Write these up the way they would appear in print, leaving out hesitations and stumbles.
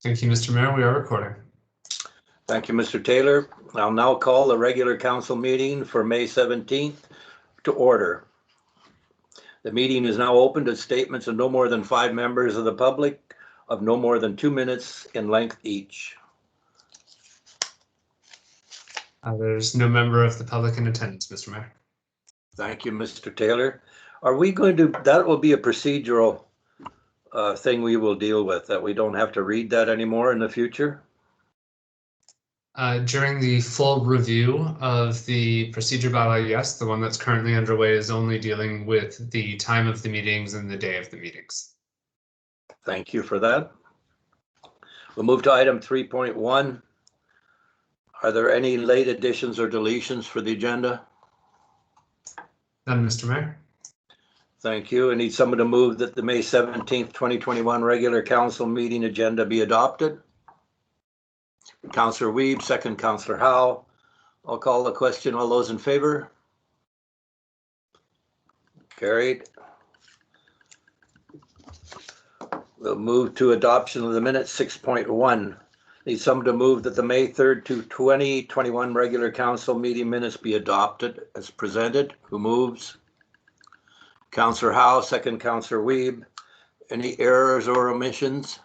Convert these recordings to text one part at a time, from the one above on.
Thank you, Mr. Mayor. We are recording. Thank you, Mr. Taylor. I'll now call the regular council meeting for May 17th to order. The meeting is now open to statements of no more than 5 members of the public of no more than 2 minutes in length each. There's no member of the public in attendance, Mr. Mayor. Thank you, Mr. Taylor. Are we going to, that will be a procedural thing we will deal with, that we don't have to read that anymore in the future? During the full review of the procedure bylaw, yes, the one that's currently underway is only dealing with the time of the meetings and the day of the meetings. Thank you for that. We'll move to item 3.1. Are there any late additions or deletions for the agenda? None, Mr. Mayor. Thank you. I need someone to move that the May 17th, 2021 regular council meeting agenda be adopted. Councillor Wiebe, second Councillor Howe. I'll call the question. All those in favor? Carried. We'll move to adoption of the minutes 6.1. Need someone to move that the May 3rd to 2021 regular council meeting minutes be adopted as presented. Who moves? Councillor Howe, second Councillor Wiebe. Any errors or omissions?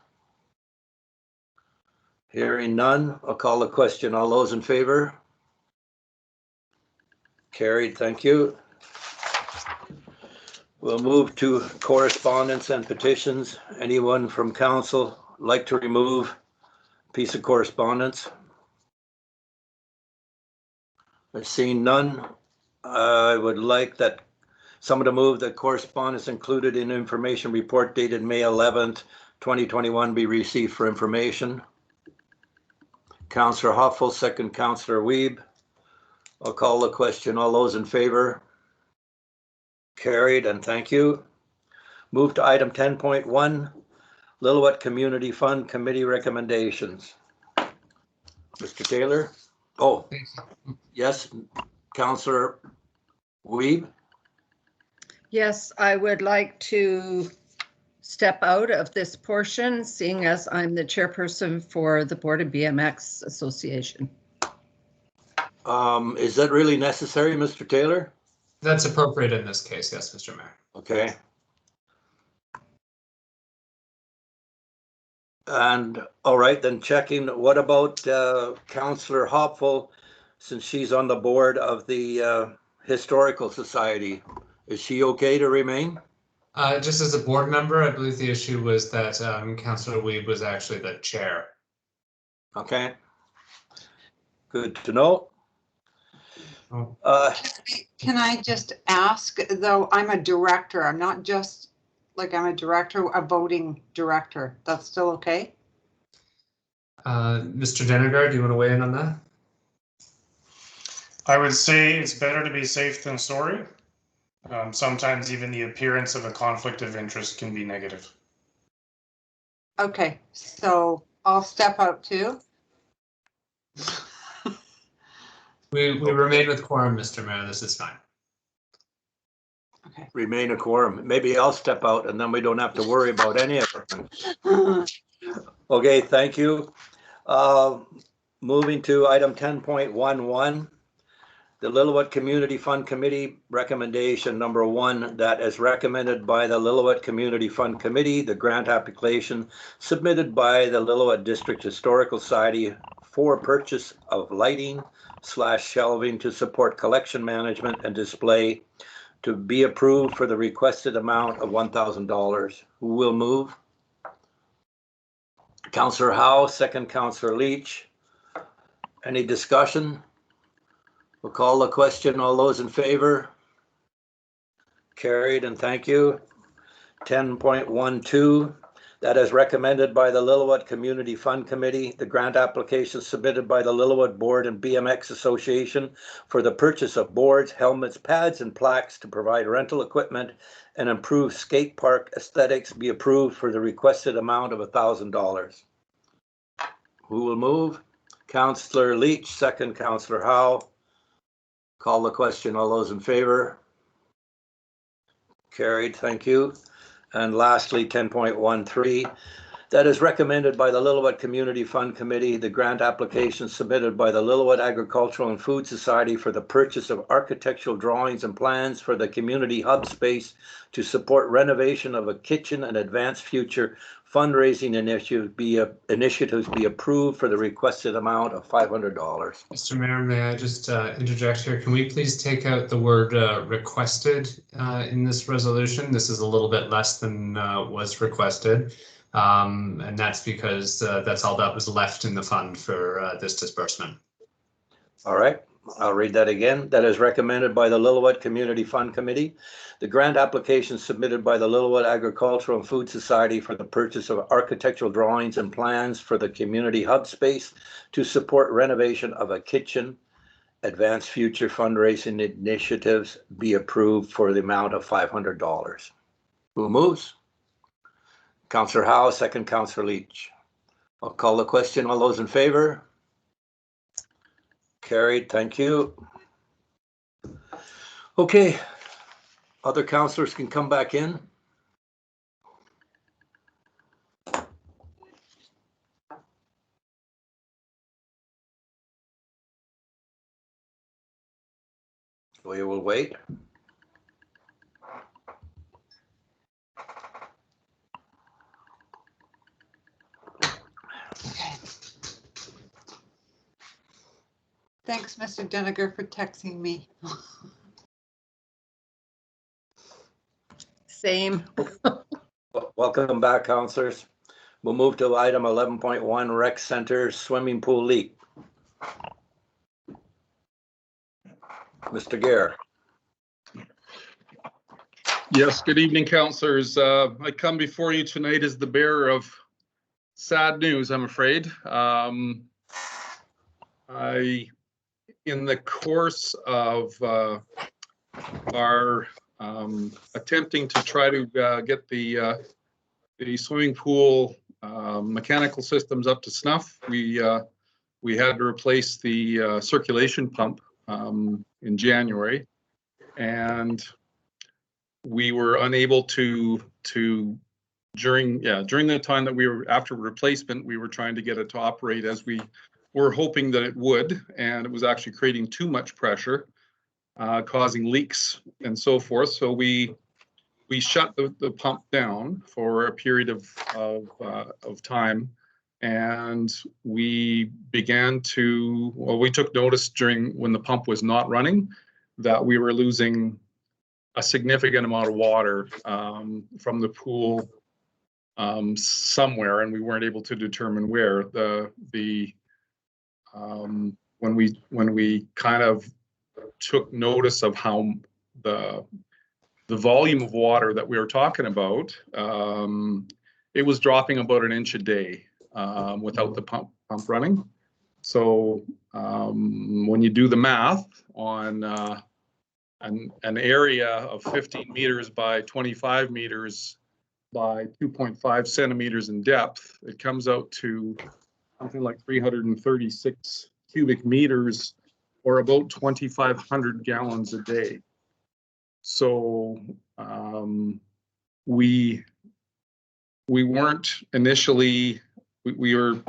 Hearing none, I'll call the question. All those in favor? Carried, thank you. We'll move to correspondence and petitions. Anyone from council like to remove a piece of correspondence? I've seen none. I would like that someone to move that correspondence included in information report dated May 11th, 2021 be received for information. Councillor Hoffel, second Councillor Wiebe. I'll call the question. All those in favor? Carried, and thank you. Move to item 10.1, Lillooet Community Fund Committee recommendations. Mr. Taylor? Oh, yes, Councillor Wiebe. Yes, I would like to step out of this portion, seeing as I'm the chairperson for the Board of BMX Association. Is that really necessary, Mr. Taylor? That's appropriate in this case, yes, Mr. Mayor. Okay. And all right, then checking, what about Councillor Hopful, since she's on the board of the Historical Society? Is she okay to remain? Just as a board member, I believe the issue was that Councillor Wiebe was actually the chair. Okay. Good to know. Oh. Can I just ask, though, I'm a director. I'm not just like I'm a director, a voting director. That's still okay? Mr. Dennegar, do you want to weigh in on that? I would say it's better to be safe than sorry. Sometimes even the appearance of a conflict of interest can be negative. Okay, so I'll step out too. We remain with quorum, Mr. Mayor. This is fine. Okay. Remain a quorum. Maybe I'll step out and then we don't have to worry about any of it. Okay, thank you. Moving to item 10.11. The Lillooet Community Fund Committee recommendation number 1, that as recommended by the Lillooet Community Fund Committee, the grant application submitted by the Lillooet District Historical Society for purchase of lighting/shelving to support collection management and display to be approved for the requested amount of $1,000. Who will move? Councillor Howe, second Councillor Leach. Any discussion? We'll call the question. All those in favor? Carried, and thank you. 10.12, that is recommended by the Lillooet Community Fund Committee, the grant application submitted by the Lillooet Board and BMX Association for the purchase of boards, helmets, pads, and plaques to provide rental equipment and improve skate park aesthetics be approved for the requested amount of $1,000. Who will move? Councillor Leach, second Councillor Howe. Call the question. All those in favor? Carried, thank you. And lastly, 10.13, that is recommended by the Lillooet Community Fund Committee, the grant application submitted by the Lillooet Agricultural and Food Society for the purchase of architectural drawings and plans for the community hub space to support renovation of a kitchen and advance future fundraising initiatives be approved for the requested amount of $500. Mr. Mayor, may I just interject here? Can we please take out the word requested in this resolution? This is a little bit less than was requested. And that's because that's all that was left in the fund for this disbursement. All right, I'll read that again. That is recommended by the Lillooet Community Fund Committee. The grant application submitted by the Lillooet Agricultural and Food Society for the purchase of architectural drawings and plans for the community hub space to support renovation of a kitchen, advance future fundraising initiatives be approved for the amount of $500. Who moves? Councillor Howe, second Councillor Leach. I'll call the question. All those in favor? Carried, thank you. Okay, other councillors can come back in. We will wait. Okay. Thanks, Mr. Deniger, for texting me. Same. Welcome back, councillors. We'll move to item 11.1, Rec Center swimming pool leak. Mr. Gare. Yes, good evening, councillors. I come before you tonight as the bearer of sad news, I'm afraid. In the course of our attempting to try to get the swimming pool mechanical systems up to snuff, we had to replace the circulation pump in January, and we were unable to during the time that we were after replacement, we were trying to get it to operate as we were hoping that it would, and it was actually creating too much pressure, causing leaks and so forth. So we shut the pump down for a period of time, and we began to, well, we took notice during when the pump was not running that we were losing a significant amount of water from the pool somewhere, and we weren't able to determine where. When we kind of took notice of how the volume of water that we were talking about, it was dropping about an inch a day without the pump running. So when you do the math on an area of 15 meters by 25 meters by 2.5 centimeters in depth, it comes out to something like 336 cubic meters, or about 2,500 gallons a day. So we weren't initially, we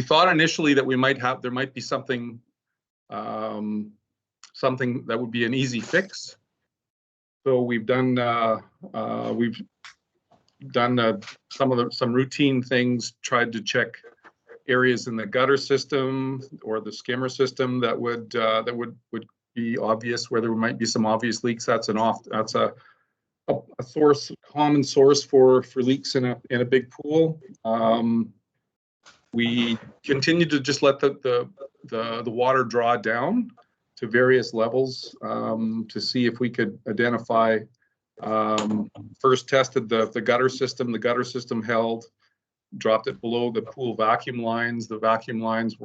thought initially that there might be something something that would be an easy fix. So we've done some routine things, tried to check areas in the gutter system or the skimmer system that would be obvious where there might be some obvious leaks. That's a common source for leaks in a big pool. We continued to just let the water draw down to various levels to see if we could identify. First tested the gutter system. The gutter system held. Dropped it below the pool vacuum lines. The vacuum lines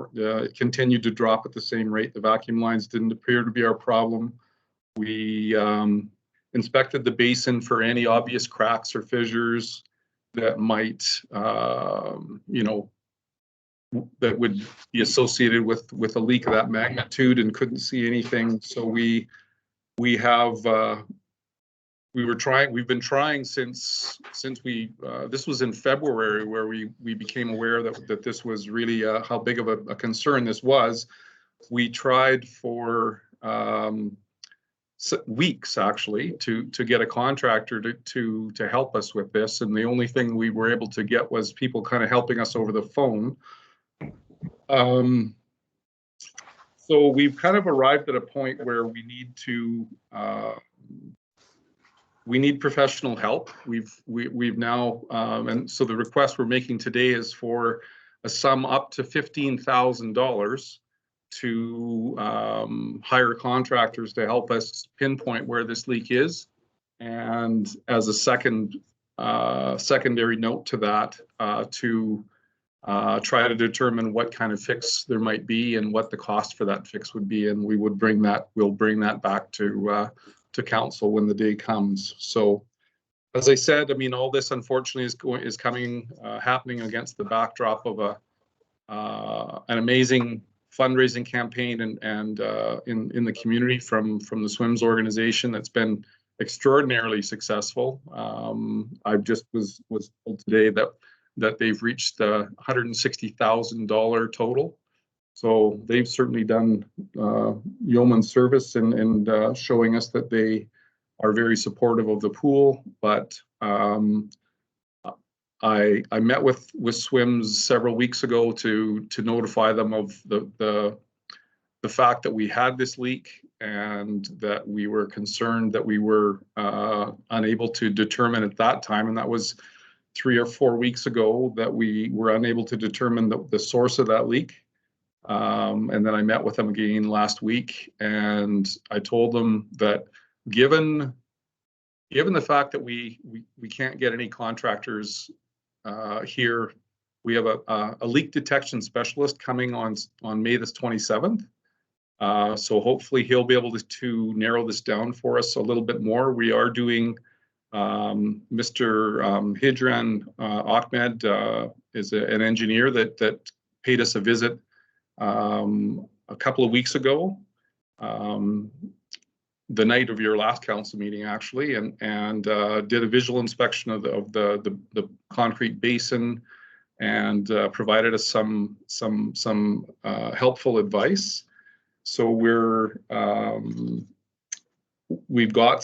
continued to drop at the same rate. The vacuum lines didn't appear to be our problem. We inspected the basin for any obvious cracks or fissures that might, that would be associated with a leak of that magnitude, and couldn't see anything. So we have we've been trying since we, this was in February where we became aware that this was really how big of a concern this was. We tried for weeks actually to get a contractor to help us with this, and the only thing we were able to get was people kind of helping us over the phone. So we've kind of arrived at a point where we need to we need professional help. We've now and so the request we're making today is for a sum up to $15,000 to hire contractors to help us pinpoint where this leak is, and as a secondary note to that, to try to determine what kind of fix there might be and what the cost for that fix would be, and we'll bring that back to council when the day comes. So, as I said, I mean, all this unfortunately is happening against the backdrop of an amazing fundraising campaign and in the community from the SWIMS organization that's been extraordinarily successful. I just was told today that they've reached $160,000 total. So they've certainly done yeoman service and showing us that they are very supportive of the pool. But I met with SWIMS several weeks ago to notify them of the fact that we had this leak and that we were concerned that we were unable to determine at that time, and that was 3 or 4 weeks ago, that we were unable to determine the source of that leak. And then I met with them again last week, and I told them that given the fact that we can't get any contractors here, we have a leak detection specialist coming on May the 27th. So hopefully he'll be able to narrow this down for us a little bit more. We are doing Mr. Hijran Ahmed is an engineer that paid us a visit a couple of weeks ago, the night of your last council meeting actually, and did a visual inspection of the concrete basin and provided us some helpful advice. So we've got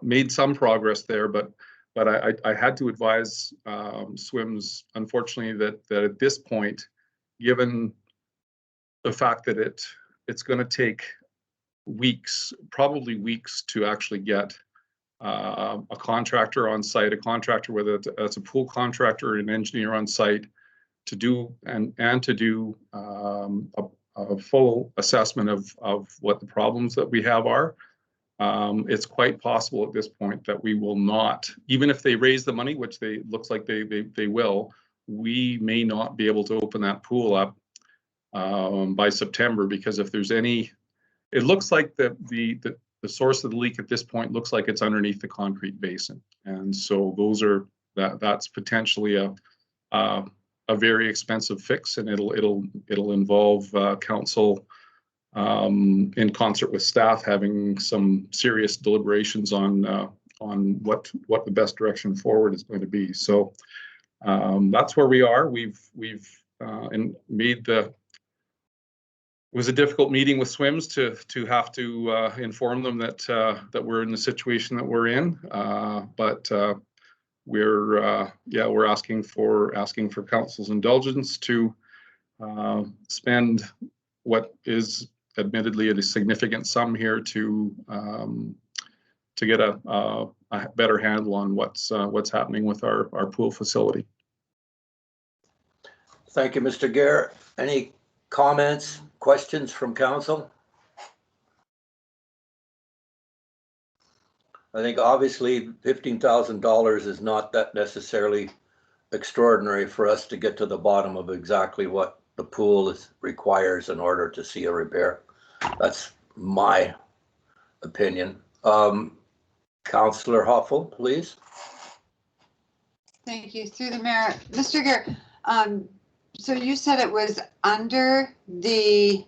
made some progress there, but I had to advise SWIMS, unfortunately, that at this point, given the fact that it's going to take weeks, probably weeks, to actually get a contractor on site, whether it's a pool contractor or an engineer on site, to do a full assessment of what the problems that we have are. It's quite possible at this point that we will not, even if they raise the money, which looks like they will, we may not be able to open that pool up by September, because if there's any, it looks like the source of the leak at this point looks like it's underneath the concrete basin, and so that's potentially a very expensive fix, and it'll involve council in concert with staff having some serious deliberations on what the best direction forward is going to be. So that's where we are. We've it was a difficult meeting with SWIMS to have to inform them that we're in the situation that we're in, but we're asking for council's indulgence to spend what is admittedly a significant sum here to get a better handle on what's happening with our pool facility. Thank you, Mr. Gare. Any comments, questions from council? I think obviously $15,000 is not that necessarily extraordinary for us to get to the bottom of exactly what the pool requires in order to see a repair. That's my opinion. Councillor Hoffel, please. Thank you. Through the mayor, Mr. Gare, so you said it was under the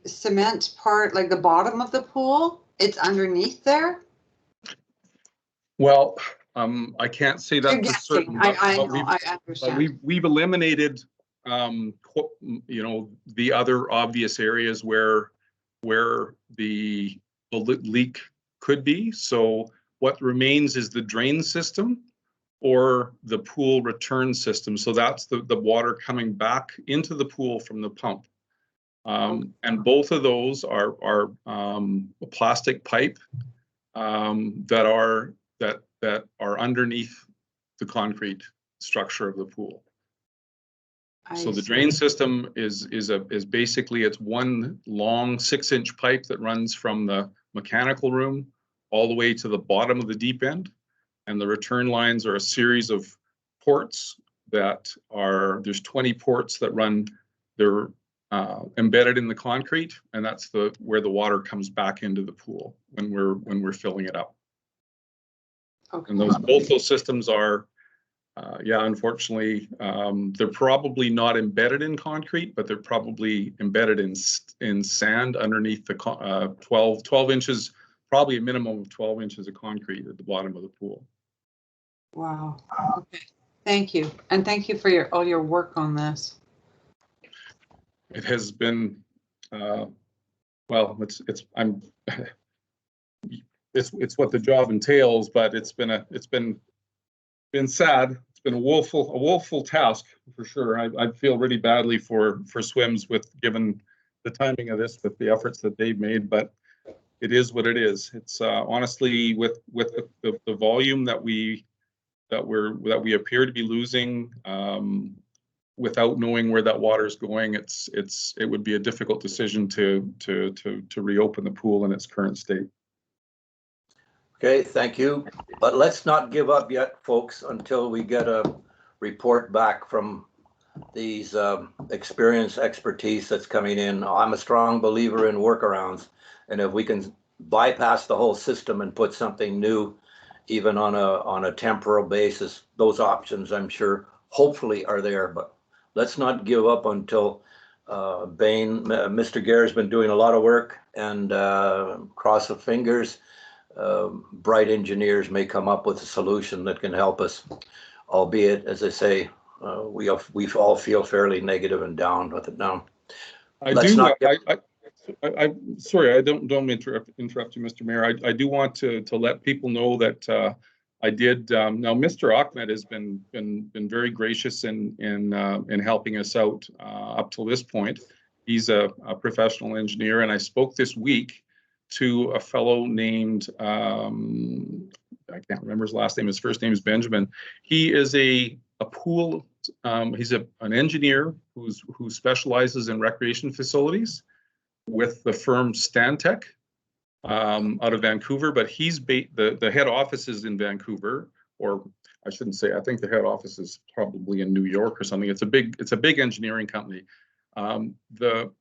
cement part, like the bottom of the pool? It's underneath there? Well, I can't say that You're for guessing. certain, I but know, I but understand. we've eliminated, the other obvious areas where the leak could be. So what remains is the drain system or the pool return system. So that's the water coming back into the pool from the pump. And both of those are a plastic pipe that are underneath the concrete structure of the pool. So the drain system is basically, it's one long 6-inch pipe that runs from the mechanical room all the way to the bottom of the deep end. And the return lines are a series of ports there's 20 ports that run, they're embedded in the concrete, and that's where the water comes back into the pool when we're filling it up. Okay. And both those systems are, unfortunately, they're probably not embedded in concrete, but they're probably embedded in sand underneath the 12 inches, probably a minimum of 12 inches of concrete at the bottom of the pool. Wow. Okay. Thank you. And thank you for all your work on this. It has been, well, it's what the job entails, but it's been sad. It's been a woeful task for sure. I feel really badly for SWIMS given the timing of this, with the efforts that they've made, but it is what it is. It's honestly, with the volume that we appear to be losing, without knowing where that water is going, it would be a difficult decision to reopen the pool in its current state. Okay, thank you. But let's not give up yet, folks, until we get a report back from these expertise that's coming in. I'm a strong believer in workarounds, and if we can bypass the whole system and put something new, even on a temporal basis, those options, I'm sure, hopefully are there. But let's not give up until Mr. Gare's been doing a lot of work, and cross the fingers, bright engineers may come up with a solution that can help us, albeit, as I say, we all feel fairly negative and down with it now. Sorry, I don't interrupt you, Mr. Mayor. I do want to let people know that I did. Now, Mr. Ahmed has been very gracious in helping us out up till this point. He's a professional engineer, and I spoke this week to a fellow named, I can't remember his last name. His first name is Benjamin. He is a pool. He's an engineer who specializes in recreation facilities with the firm Stantec out of Vancouver, but he's the head office is in Vancouver, or I shouldn't say. I think the head office is probably in New York or something. It's a big engineering company.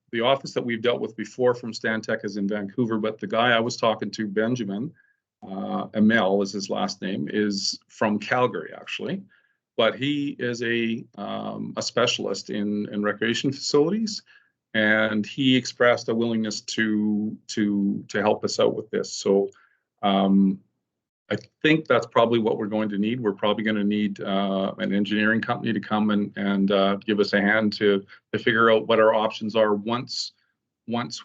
The office that we've dealt with before from Stantec is in Vancouver, but the guy I was talking to, Benjamin, Amel is his last name, is from Calgary actually, but he is a specialist in recreation facilities. And he expressed a willingness to help us out with this. So I think that's probably what we're going to need. We're probably going to need an engineering company to come and give us a hand to figure out what our options are once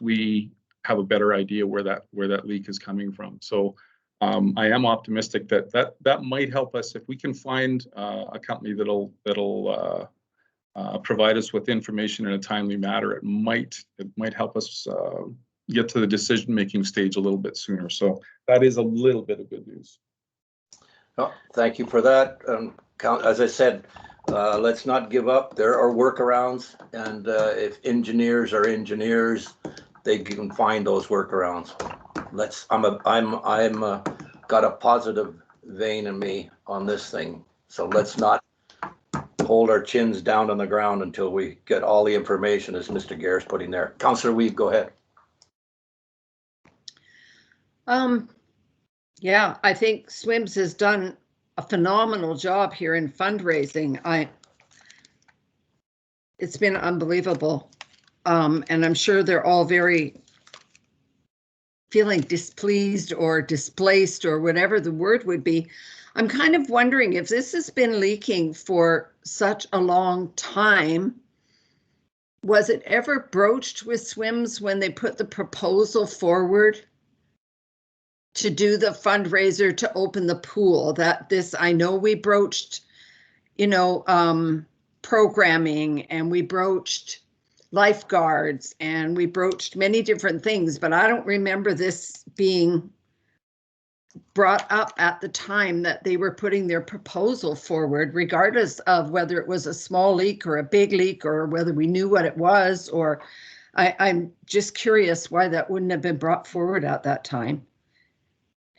we have a better idea where that leak is coming from. So I am optimistic that might help us if we can find a company that'll provide us with information in a timely manner. It might help us get to the decision-making stage a little bit sooner. So that is a little bit of good news. Oh, thank you for that. As I said, let's not give up. There are workarounds, and if engineers are engineers, they can find those workarounds. I'm got a positive vein in me on this thing. So let's not hold our chins down on the ground until we get all the information, as Mr. Gare's putting there. Councillor Weed, go ahead. Yeah, I think SWIMS has done a phenomenal job here in fundraising. It's been unbelievable. And I'm sure they're all very feeling displeased or displaced or whatever the word would be. I'm kind of wondering if this has been leaking for such a long time. Was it ever broached with SWIMS when they put the proposal forward to do the fundraiser to open the pool? That this, I know we broached, you know, programming, and we broached lifeguards, and we broached many different things, but I don't remember this being brought up at the time that they were putting their proposal forward, regardless of whether it was a small leak or a big leak, or whether we knew what it was, or I'm just curious why that wouldn't have been brought forward at that time.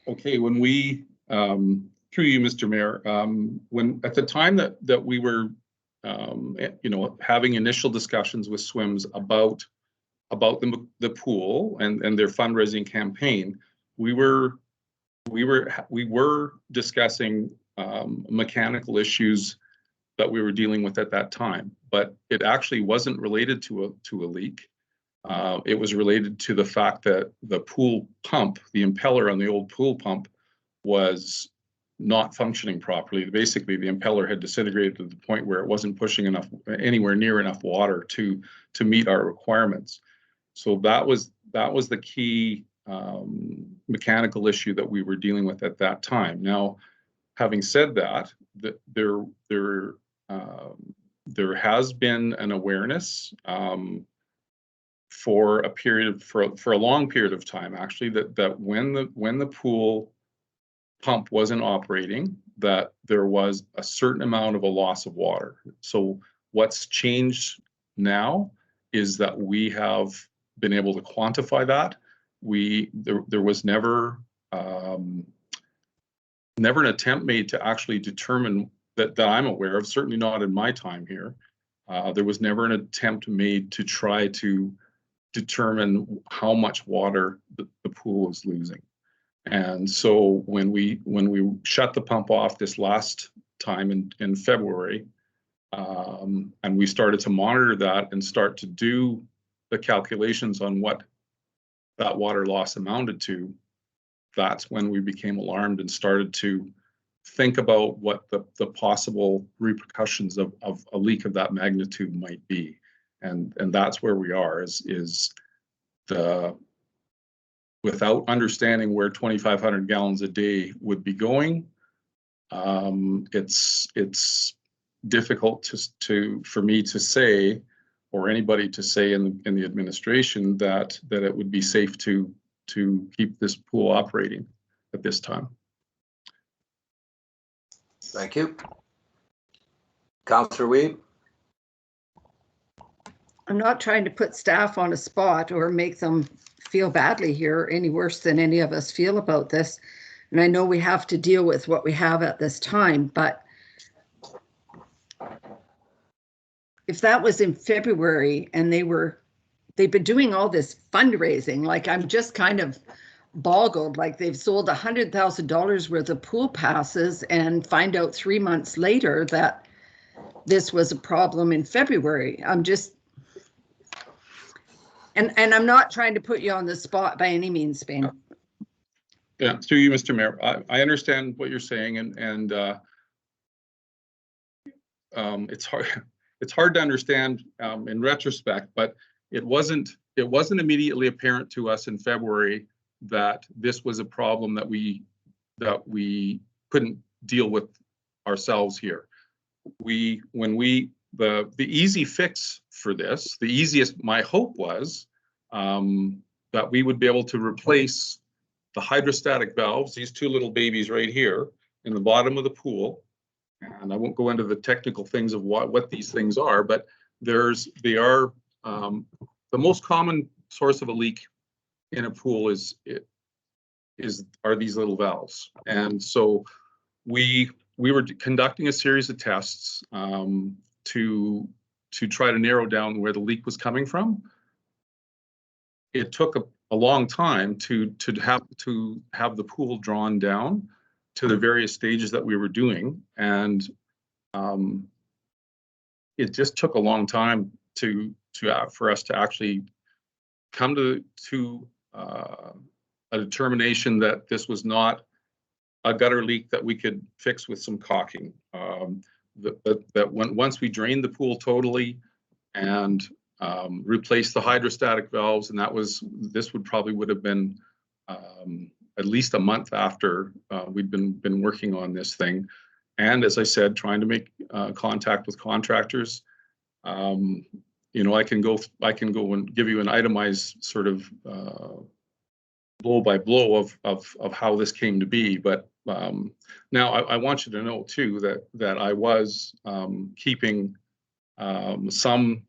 Okay, when we, through you, Mr. Mayor, when at the time that we were, you know, having initial discussions with SWIMS about the pool and their fundraising campaign, we were discussing mechanical issues that we were dealing with at that time, but it actually wasn't related to a leak. It was related to the fact that the pool pump, the impeller on the old pool pump, was not functioning properly. Basically, the impeller had disintegrated to the point where it wasn't pushing anywhere near enough water to meet our requirements. So that was the key mechanical issue that we were dealing with at that time. Now, having said that, there has been an awareness for a long period of time, actually, that when the pool pump wasn't operating, that there was a certain amount of a loss of water. So what's changed now is that we have been able to quantify that. There was never an attempt made to actually determine that I'm aware of, certainly not in my time here. There was never an attempt made to try to determine how much water the pool is losing. And so when we shut the pump off this last time in February, and we started to monitor that and start to do the calculations on what that water loss amounted to, that's when we became alarmed and started to think about what the possible repercussions of a leak of that magnitude might be. And that's where we are, is without understanding where 2,500 gallons a day would be going, it's difficult for me to say, or anybody to say in the administration, that it would be safe to keep this pool operating at this time. Thank you. Councillor Weed. I'm not trying to put staff on a spot or make them feel badly here, any worse than any of us feel about this. And I know we have to deal with what we have at this time, but if that was in February and they've been doing all this fundraising, like, I'm just kind of boggled, like they've sold $100,000 worth of pool passes and find out 3 months later that this was a problem in February. I'm just, and I'm not trying to put you on the spot by any means, Spain. Yeah, through you, Mr. Mayor. I understand what you're saying, and it's hard to understand in retrospect, but it wasn't immediately apparent to us in February that this was a problem that we couldn't deal with ourselves here. The easy fix for this, the easiest, my hope was that we would be able to replace the hydrostatic valves, these two little babies right here in the bottom of the pool. And I won't go into the technical things of what these things are, but they are the most common source of a leak in a pool are these little valves. And so we were conducting a series of tests to try to narrow down where the leak was coming from. It took a long time to have the pool drawn down to the various stages that we were doing, and it just took a long time for us to actually come to a determination that this was not a gutter leak that we could fix with some caulking. Once we drained the pool totally and replaced the hydrostatic valves, and this would have been at least a month after we'd been working on this thing. And as I said, trying to make contact with contractors. You know, I can go and give you an itemized sort of blow by blow of how this came to be. But now I want you to know too that I was keeping some,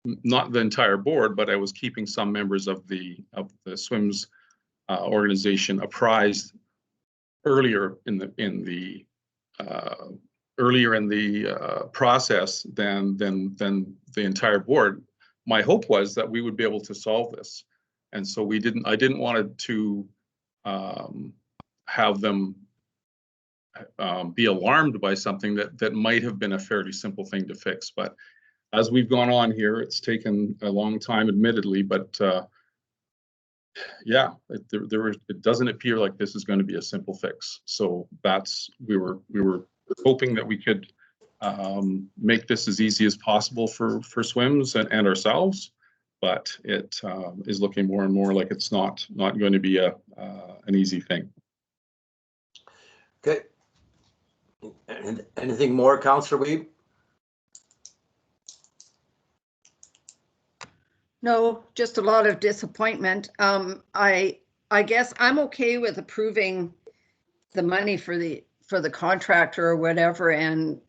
not the entire board, but I was keeping some members of the SWIMS organization apprised earlier in the process than the entire board. My hope was that we would be able to solve this, and so I didn't want to have them be alarmed by something that might have been a fairly simple thing to fix. But as we've gone on here, it's taken a long time, admittedly, but yeah, it doesn't appear like this is going to be a simple fix. So we were hoping that we could make this as easy as possible for SWIMS and ourselves, but it is looking more and more like it's not going to be an easy thing. Okay. Anything more, Councillor Wiebe? No, just a lot of disappointment. I guess I'm okay with approving the money for the contractor or whatever, and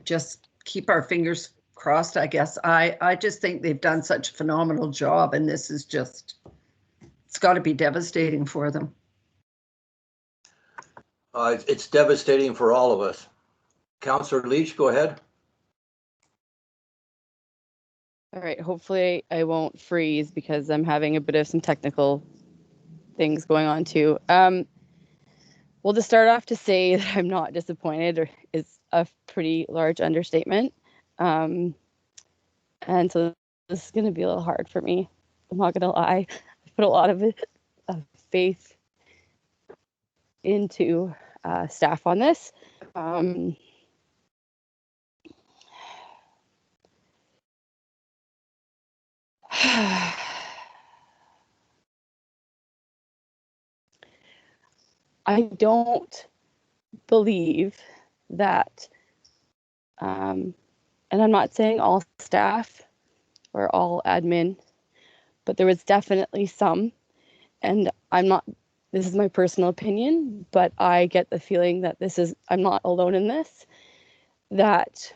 just keep our fingers crossed, I guess. I just think they've done such a phenomenal job, and this is just, it's got to be devastating for them. It's devastating for all of us. Councillor Leach, go ahead. All right, hopefully I won't freeze because I'm having a bit of some technical things going on too. Well, to start off, to say that I'm not disappointed is a pretty large understatement. And so this is going to be a little hard for me. I'm not going to lie. I put a lot of faith into staff on this. I don't believe that, and I'm not saying all staff or all admin, but there was definitely some, and this is my personal opinion, but I get the feeling that I'm not alone in this, that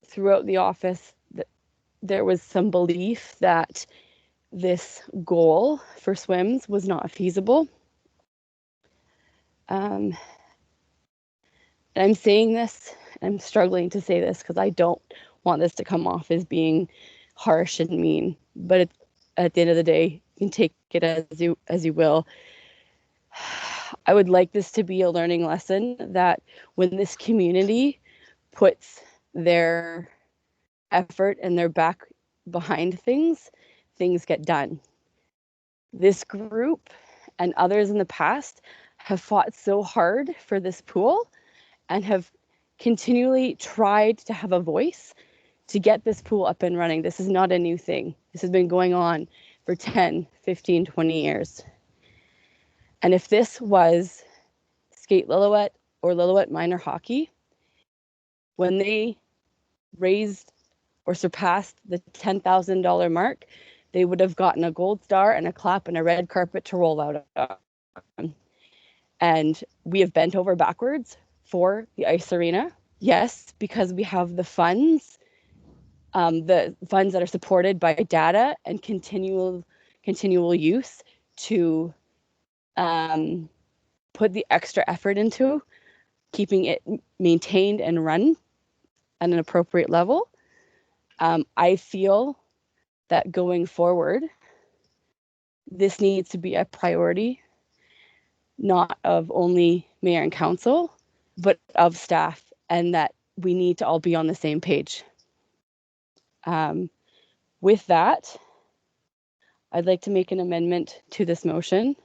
throughout the office, there was some belief that this goal for SWIMS was not feasible. And I'm saying this, I'm struggling to say this because I don't want this to come off as being harsh and mean, but at the end of the day, you can take it as you will. I would like this to be a learning lesson that when this community puts their effort and their back behind things get done. This group and others in the past have fought so hard for this pool and have continually tried to have a voice to get this pool up and running. This is not a new thing. This has been going on for 10, 15, 20 years. And if this was Skate Lillooet or Lillooet Minor Hockey, when they raised or surpassed the $10,000 mark, they would have gotten a gold star and a clap and a red carpet to roll out on. And we have bent over backwards for the ice arena. Yes, because we have the funds that are supported by data and continual use to put the extra effort into keeping it maintained and run at an appropriate level. I feel that going forward, this needs to be a priority, not of only mayor and council, but of staff, and that we need to all be on the same page. With that, I'd like to make an amendment to this motion.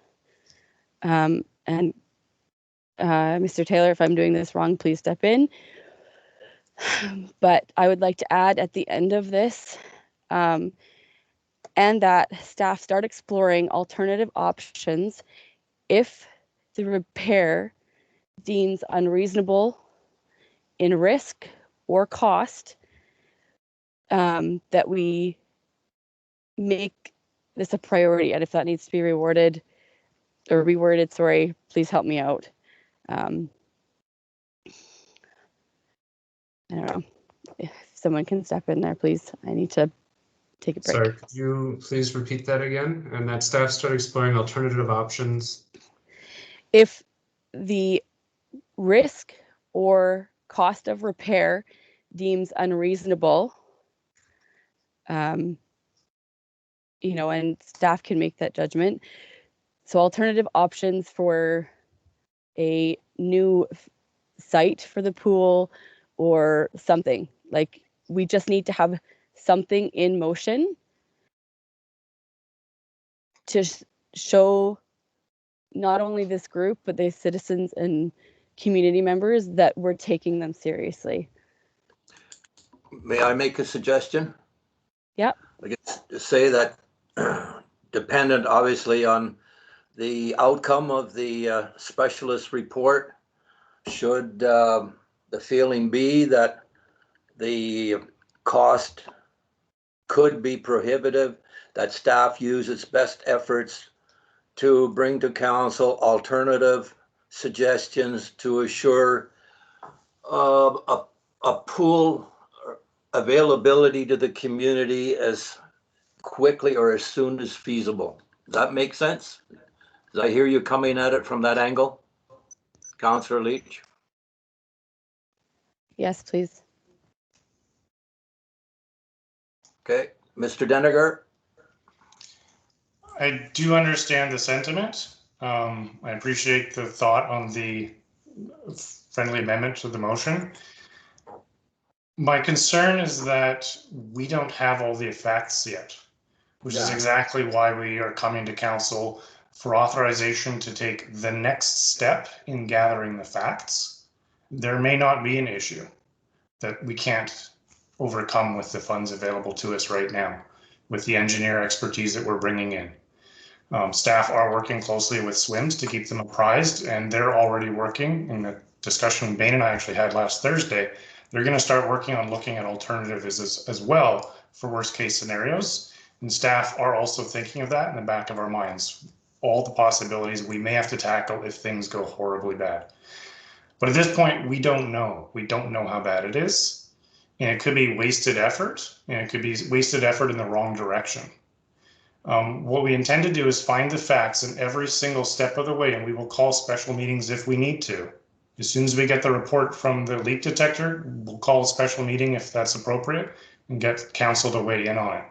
And Mr. Taylor, if I'm doing this wrong, please step in. But I would like to add at the end of this, and that staff start exploring alternative options if the repair deems unreasonable in risk or cost, that we make this a priority, and if that needs to be rewarded or reworded, sorry, please help me out. I don't know if someone can step in there, please. I need to take a break. Sorry, could you please repeat that again? And that staff start exploring alternative options. If the risk or cost of repair deems unreasonable, you know, and staff can make that judgment. So alternative options for a new site for the pool or something, like we just need to have something in motion to show not only this group, but the citizens and community members that we're taking them seriously. May I make a suggestion? Yep. I guess to say that dependent obviously on the outcome of the specialist report, should the feeling be that the cost could be prohibitive, that staff use its best efforts to bring to council alternative suggestions to assure a pool availability to the community as quickly or as soon as feasible. Does that make sense? Did I hear you coming at it from that angle, Councillor Leach? Yes, please. Okay, Mr. Deniger? I do understand the sentiment. I appreciate the thought on the friendly amendment to the motion. My concern is that we don't have all the facts yet, which is exactly why we are coming to council for authorization to take the next step in gathering the facts. There may not be an issue that we can't overcome with the funds available to us right now, with the engineer expertise that we're bringing in. Staff are working closely with SWIMS to keep them apprised, and they're already working in the discussion Bain and I actually had last Thursday. They're going to start working on looking at alternatives as well for worst case scenarios. And staff are also thinking of that in the back of our minds, all the possibilities we may have to tackle if things go horribly bad. But at this point, we don't know. We don't know how bad it is. And it could be wasted effort, and it could be wasted effort in the wrong direction. What we intend to do is find the facts in every single step of the way, and we will call special meetings if we need to. As soon as we get the report from the leak detector, we'll call a special meeting if that's appropriate and get council to weigh in on it.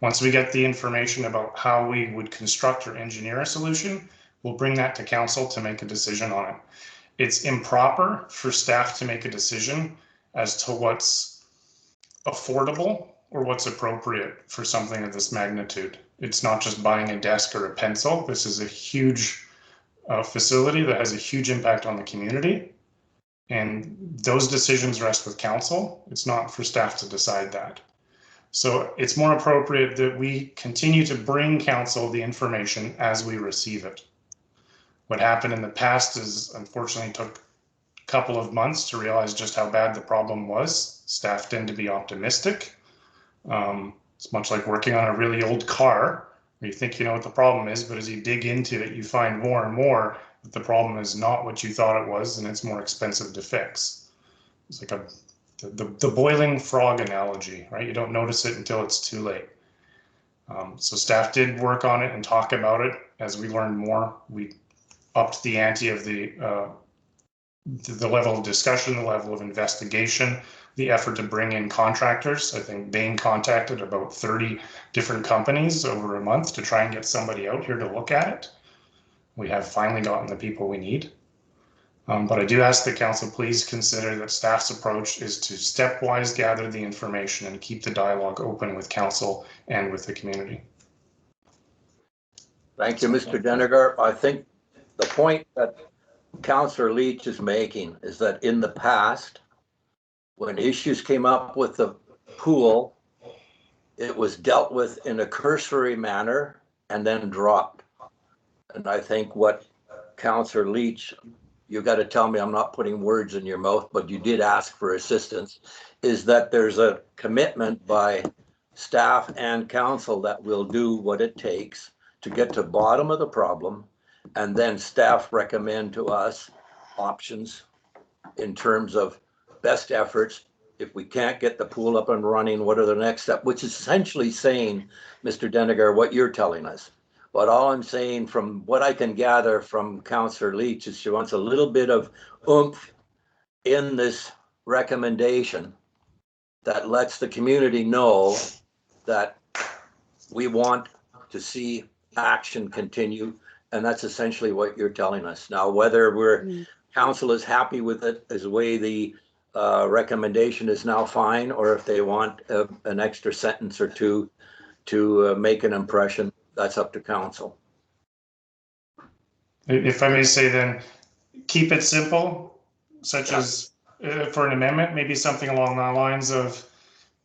Once we get the information about how we would construct or engineer a solution, we'll bring that to council to make a decision on it. It's improper for staff to make a decision as to what's affordable or what's appropriate for something of this magnitude. It's not just buying a desk or a pencil. This is a huge facility that has a huge impact on the community. And those decisions rest with council. It's not for staff to decide that. So it's more appropriate that we continue to bring council the information as we receive it. What happened in the past is unfortunately took a couple of months to realize just how bad the problem was. Staff tend to be optimistic. It's much like working on a really old car where you think you know what the problem is, but as you dig into it, you find more and more that the problem is not what you thought it was, and it's more expensive to fix. It's like the boiling frog analogy, right? You don't notice it until it's too late. So staff did work on it and talk about it. As we learned more, we upped the ante of the level of discussion, the level of investigation, the effort to bring in contractors. I think Bain contacted about 30 different companies over a month to try and get somebody out here to look at it. We have finally gotten the people we need. But I do ask the council, please consider that staff's approach is to stepwise gather the information and keep the dialogue open with council and with the community. Thank you, Mr. Deniger. I think the point that Councillor Leach is making is that in the past, when issues came up with the pool, it was dealt with in a cursory manner and then dropped. And I think what Councillor Leach, you got to tell me I'm not putting words in your mouth, but you did ask for assistance, is that there's a commitment by staff and council that will do what it takes to get to the bottom of the problem, and then staff recommend to us options in terms of best efforts. If we can't get the pool up and running, what are the next steps? Which is essentially saying, Mr. Deniger, what you're telling us. But all I'm saying from what I can gather from Councillor Leach is she wants a little bit of oomph in this recommendation that lets the community know that we want to see action continue. And that's essentially what you're telling us. Now, whether council is happy with it as the way the recommendation is now fine, or if they want an extra sentence or two to make an impression, that's up to council. If I may say then, keep it simple, such as for an amendment, maybe something along the lines of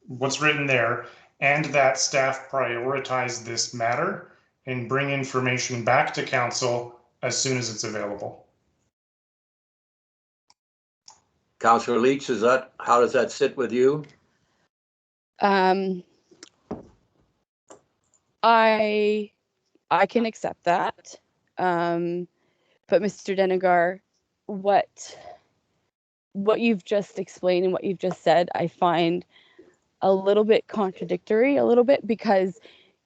what's written there, and that staff prioritize this matter and bring information back to council as soon as it's available. Councillor Leach, how does that sit with you? I can accept that. But Mr. Deniger, what you've just explained and what you've just said, I find a little bit contradictory, because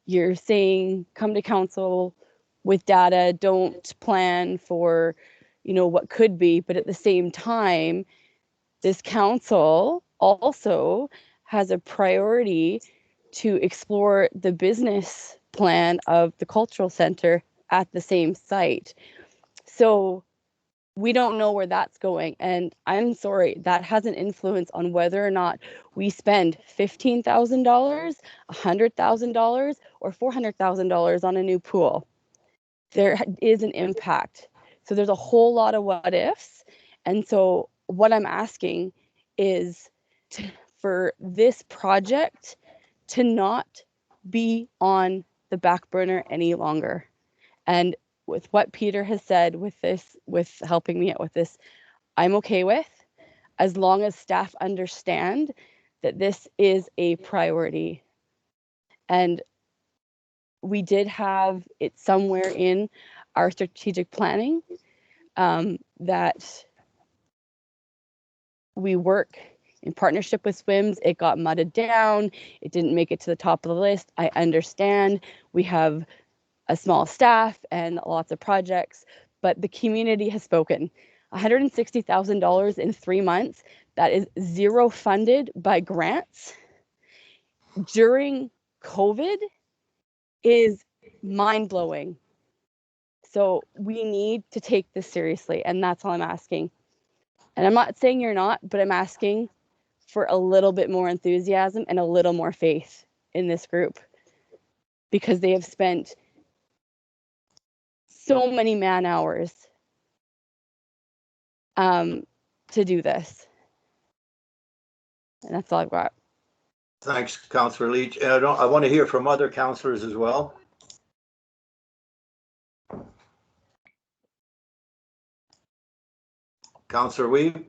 you're saying come to council with data, don't plan for, what could be, but at the same time, this council also has a priority to explore the business plan of the cultural center at the same site. So we don't know where that's going. And I'm sorry, that has an influence on whether or not we spend $15,000, $100,000, or $400,000 on a new pool. There is an impact. So there's a whole lot of what ifs. And so what I'm asking is for this project to not be on the back burner any longer. And with what Peter has said with this, with helping me out with this, I'm okay with, as long as staff understand that this is a priority. And we did have it somewhere in our strategic planning that we work in partnership with SWIMS. It got mudded down. It didn't make it to the top of the list. I understand we have a small staff and lots of projects, but the community has spoken. $160,000 in 3 months, that is zero funded by grants during COVID, is mind-blowing. So we need to take this seriously, and that's all I'm asking. And I'm not saying you're not, but I'm asking for a little bit more enthusiasm and a little more faith in this group, because they have spent so many man hours to do this. And that's all I've got. Thanks, Councillor Leach. And I want to hear from other councillors as well. Councillor Weeb.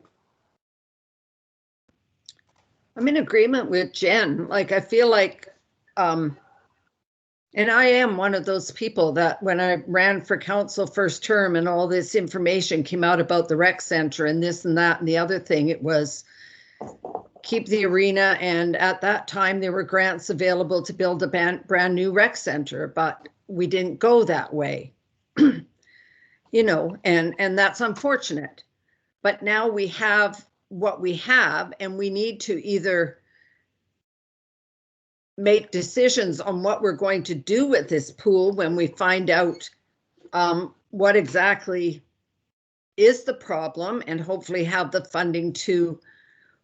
I'm in agreement with Jen. Like, I feel like, and I am one of those people that when I ran for council first term and all this information came out about the rec center and this and that and the other thing, it was keep the arena. And at that time, there were grants available to build a brand new rec center, but we didn't go that way, and that's unfortunate. But now we have what we have, and we need to either make decisions on what we're going to do with this pool when we find out what exactly is the problem, and hopefully have the funding to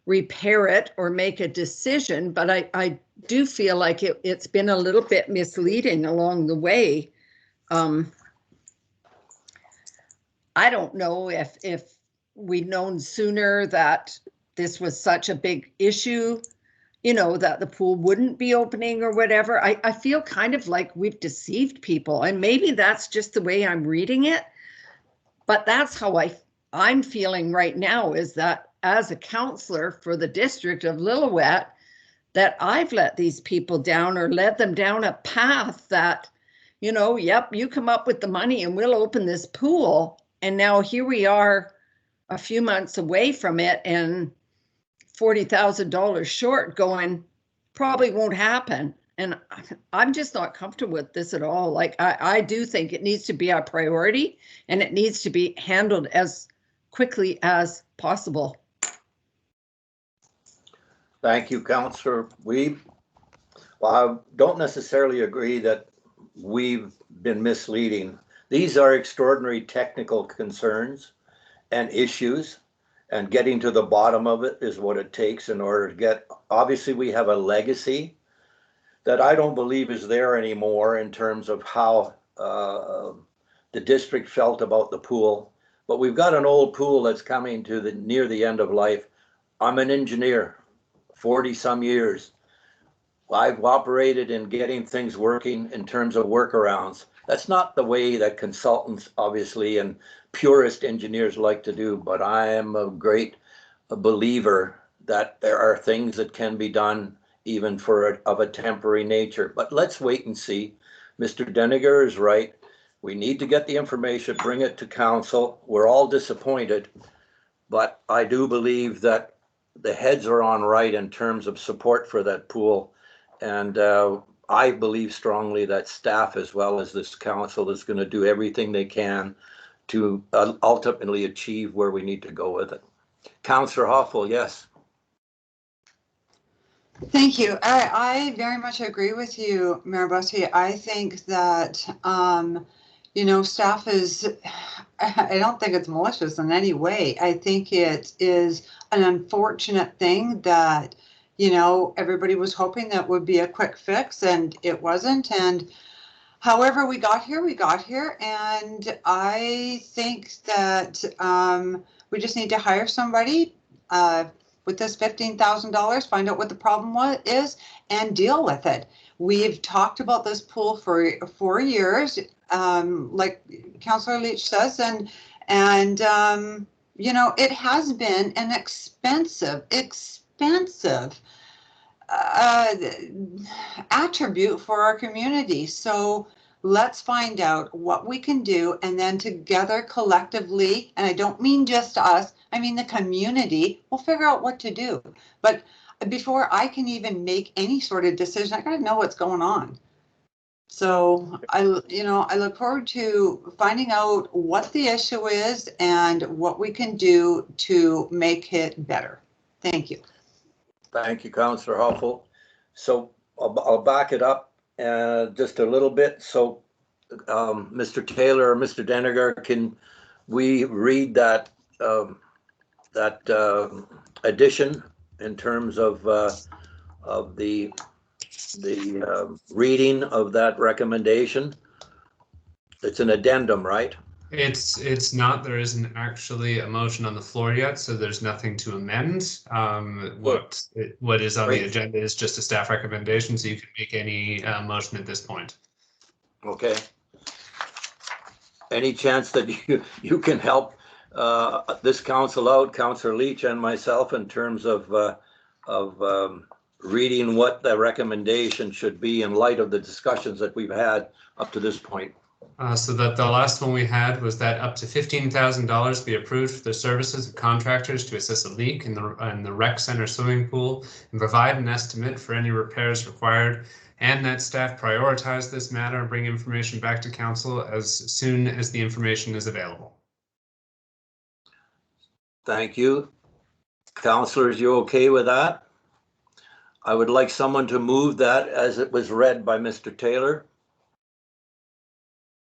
repair it or make a decision. But I do feel like it's been a little bit misleading along the way I don't know if we'd known sooner that this was such a big issue, you know, that the pool wouldn't be opening or whatever. I feel kind of like we've deceived people, and maybe that's just the way I'm reading it. But that's how I'm feeling right now, is that as a counselor for the district of Lillooet, that I've let these people down or led them down a path that, you know, yep, you come up with the money and we'll open this pool. And now here we are a few months away from it and $40,000 short, going, probably won't happen. And I'm just not comfortable with this at all. Like, I do think it needs to be a priority and it needs to be handled as quickly as possible. Thank you, Councillor Wiebe. Well, I don't necessarily agree that we've been misleading. These are extraordinary technical concerns and issues, and getting to the bottom of it is what it takes in order to get, obviously we have a legacy that I don't believe is there anymore in terms of how the district felt about the pool. But we've got an old pool that's coming to near the end of life. I'm an engineer, 40 some years. I've operated in getting things working in terms of workarounds. That's not the way that consultants, obviously, and purist engineers like to do, but I am a great believer that there are things that can be done even of a temporary nature. But let's wait and see. Mr. Deniger is right. We need to get the information, bring it to council. We're all disappointed, but I do believe that the heads are on right in terms of support for that pool. And I believe strongly that staff, as well as this council, is going to do everything they can to ultimately achieve where we need to go with it. Councillor Hoffel, yes. Thank you. I very much agree with you, Mayor Bussey. I think that, you know, staff is, I don't think it's malicious in any way. I think it is an unfortunate thing that, you know, everybody was hoping that would be a quick fix and it wasn't. And however we got here, we got here. And I think that we just need to hire somebody with this $15,000, find out what the problem is and deal with it. We've talked about this pool for 4 years, like Councillor Leach says, and you know, it has been an expensive attribute for our community. So let's find out what we can do, and then together collectively, and I don't mean just us, I mean the community, will figure out what to do. But before I can even make any sort of decision, I gotta know what's going on. So I look forward to finding out what the issue is and what we can do to make it better. Thank you. Thank you, Councillor Hoffel. So I'll back it up just a little bit. So Mr. Taylor or Mr. Deniger, can we read that addition in terms of the reading of that recommendation? It's an addendum, right? It's not. There isn't actually a motion on the floor yet, so there's nothing to amend. What is on the agenda is just a staff recommendation, so you can make any motion at this point. Okay. Any chance that you can help this council out, Councillor Leach and myself, in terms of reading what the recommendation should be in light of the discussions that we've had up to this point? So that the last one we had was that up to $15,000 be approved for the services of contractors to assess a leak in the rec center swimming pool and provide an estimate for any repairs required, and that staff prioritize this matter and bring information back to council as soon as the information is available. Thank you. Councillors, you okay with that? I would like someone to move that as it was read by Mr. Taylor.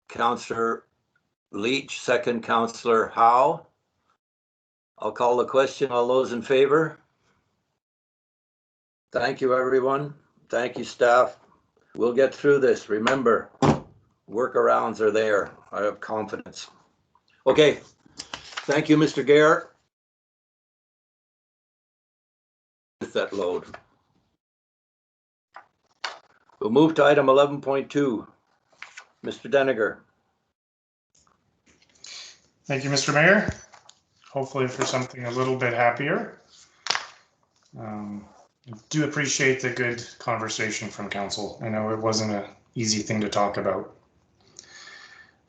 Councillor Leach, second. Councillor Howe. I'll call the question. All those in favor? Thank you, everyone. Thank you, staff. We'll get through this. Remember, work workarounds are there. I have confidence. Okay, thank you, Mr. Gare. With that load. We'll move to item 11.2. Mr. Deniger. Thank you, Mr. Mayor. Hopefully for something a little bit happier. I do appreciate the good conversation from council. I know it wasn't an easy thing to talk about.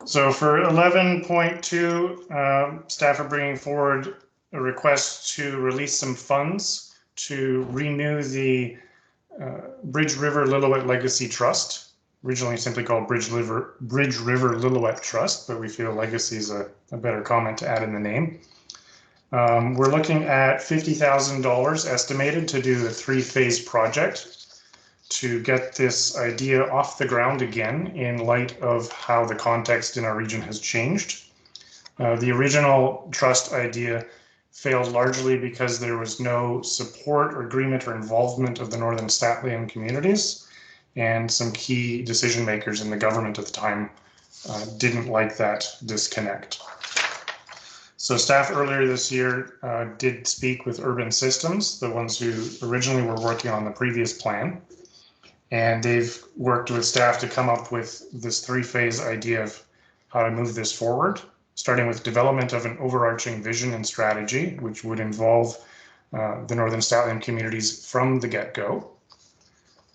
So for 11.2, staff are bringing forward a request to release some funds to renew the Bridge River Lillooet Legacy Trust, originally simply called Bridge River Lillooet Trust, but we feel legacy is a better comment to add in the name. We're looking at $50,000 estimated to do a 3-phase project to get this idea off the ground again in light of how the context in our region has changed. The original trust idea failed largely because there was no support or agreement or involvement of the Northern Statlian communities, and some key decision makers in the government at the time didn't like that disconnect. So staff earlier this year did speak with Urban Systems, the ones who originally were working on the previous plan, and they've worked with staff to come up with this 3-phase idea of how to move this forward, starting with development of an overarching vision and strategy, which would involve the Northern Statlian communities from the get-go.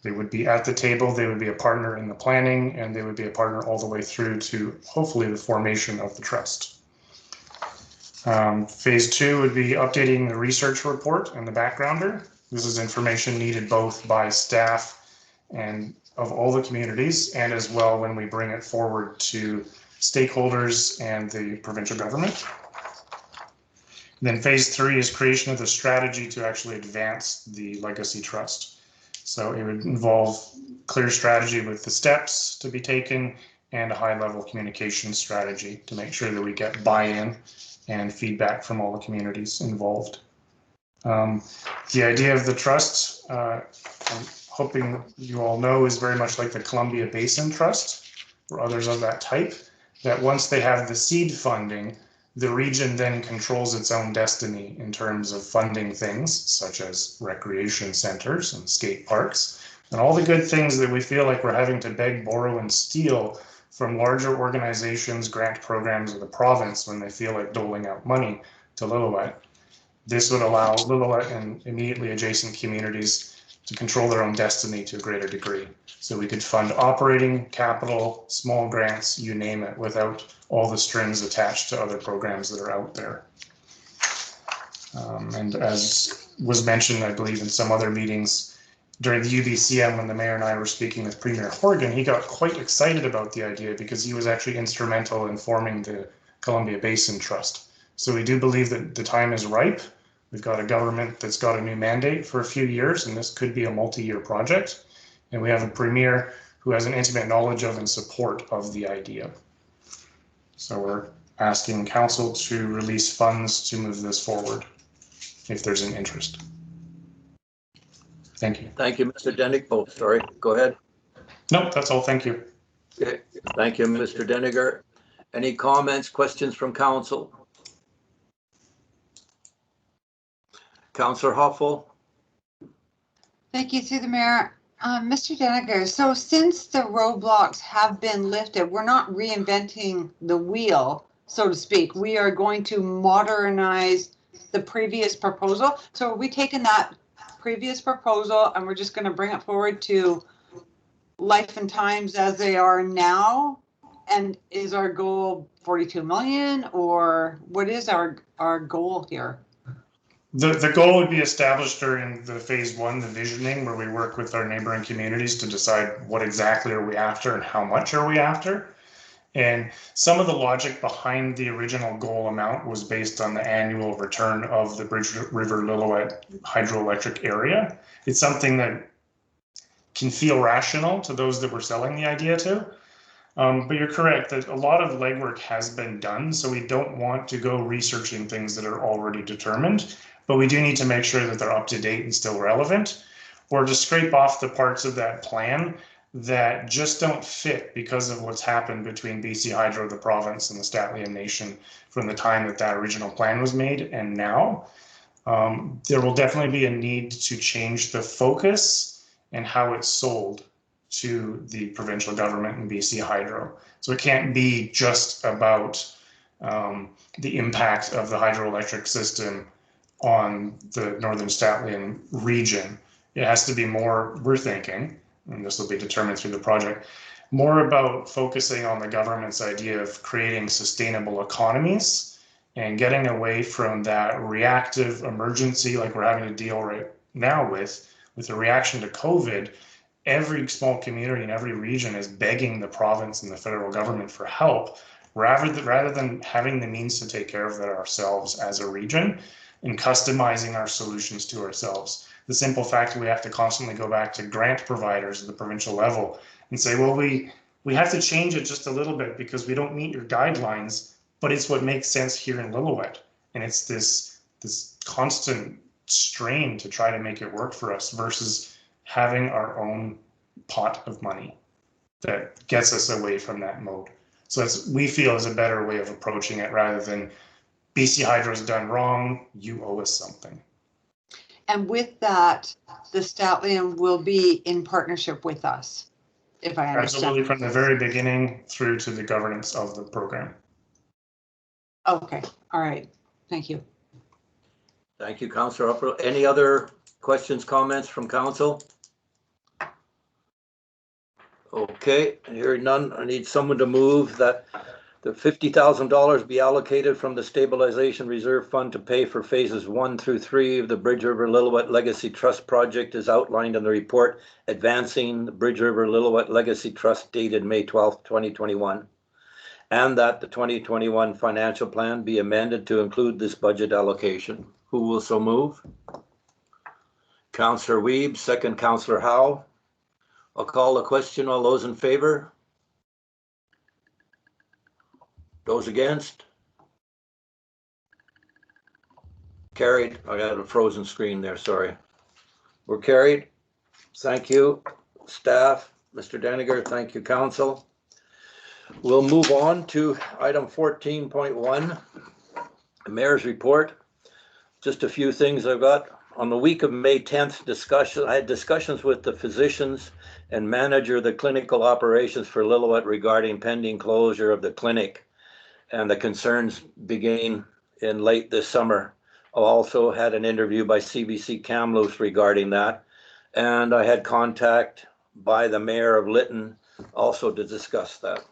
They would be at the table, they would be a partner in the planning, and they would be a partner all the way through to hopefully the formation of the trust. Phase 2 would be updating the research report and the backgrounder. This is information needed both by staff and of all the communities, and as well when we bring it forward to stakeholders and the provincial government. Then phase 3 is creation of the strategy to actually advance the Legacy Trust. So it would involve clear strategy with the steps to be taken and a high-level communication strategy to make sure that we get buy-in and feedback from all the communities involved. The idea of the trust, I'm hoping you all know, is very much like the Columbia Basin Trust or others of that type, that once they have the seed funding, the region then controls its own destiny in terms of funding things such as recreation centers and skate parks, and all the good things that we feel like we're having to beg, borrow, and steal from larger organizations, grant programs of the province when they feel like doling out money to Lillooet. This would allow Lillooet and immediately adjacent communities to control their own destiny to a greater degree. So we could fund operating, capital, small grants, you name it, without all the strings attached to other programs that are out there. And as was mentioned, I believe in some other meetings, during the UBCM, when the mayor and I were speaking with Premier Horgan, he got quite excited about the idea because he was actually instrumental in forming the Columbia Basin Trust. So we do believe that the time is ripe. We've got a government that's got a new mandate for a few years, and this could be a multi-year project. And we have a premier who has an intimate knowledge of and support of the idea. So we're asking council to release funds to move this forward if there's an interest. Thank you. Thank you, Mr. Deniger. Oh, sorry, go ahead. Nope, that's all. Thank you. Okay. Thank you, Mr. Deniger. Any comments, questions from council? Councillor Hoffel. Thank you, through the mayor. Mr. Deniger, so since the roadblocks have been lifted, we're not reinventing the wheel, so to speak. We are going to modernize the previous proposal. So are we taking that previous proposal and we're just going to bring it forward to life and times as they are now? And is our goal 42 million, or what is our goal here? The goal would be established during the phase 1, the visioning, where we work with our neighboring communities to decide what exactly are we after and how much are we after. And some of the logic behind the original goal amount was based on the annual return of the Bridge River Lillooet hydroelectric area. It's something that can feel rational to those that we're selling the idea to. But you're correct that a lot of legwork has been done, so we don't want to go researching things that are already determined, but we do need to make sure that they're up to date and still relevant, or to scrape off the parts of that plan that just don't fit because of what's happened between BC Hydro, the province, and the Statlian Nation from the time that that original plan was made and now. There will definitely be a need to change the focus and how it's sold to the provincial government and BC Hydro. So it can't be just about the impact of the hydroelectric system on the Northern Statlian region. It has to be more, we're thinking, and this will be determined through the project, more about focusing on the government's idea of creating sustainable economies and getting away from that reactive emergency like we're having to deal right now with the reaction to COVID. Every small community in every region is begging the province and the federal government for help rather than having the means to take care of that ourselves as a region and customizing our solutions to ourselves. The simple fact that we have to constantly go back to grant providers at the provincial level and say, well, we have to change it just a little bit because we don't meet your guidelines, but it's what makes sense here in Lillooet. And it's this constant strain to try to make it work for us versus having our own pot of money that gets us away from that mode. So we feel is a better way of approaching it rather than BC Hydro's done wrong, you owe us something. And with that, the Statlian will be in partnership with us, if I understand. Absolutely, from the very beginning through to the governance of the program. Okay, all right, thank you. Thank you, Councillor Upper. Any other questions, comments from council? Okay, hearing none, I need someone to move that the $50,000 be allocated from the Stabilization Reserve Fund to pay for phases 1 through 3 of the Bridge River Lillooet Legacy Trust project as outlined in the report Advancing the Bridge River Lillooet Legacy Trust dated May 12, 2021, and that the 2021 financial plan be amended to include this budget allocation. Who will so move? Councillor Wiebe, second Councillor Howe. I'll call the question. All those in favor? Those against? Carried. I got a frozen screen there, sorry. We're carried. Thank you, staff. Mr. Deniger, thank you, council. We'll move on to item 14.1, the mayor's report. Just a few things I've got. On the week of May 10th I had discussions with the physicians and manager of the clinical operations for Lillooet regarding pending closure of the clinic, and the concerns began in late this summer. I also had an interview by CBC Kamloops regarding that, and I had contact by the mayor of Lytton also to discuss that.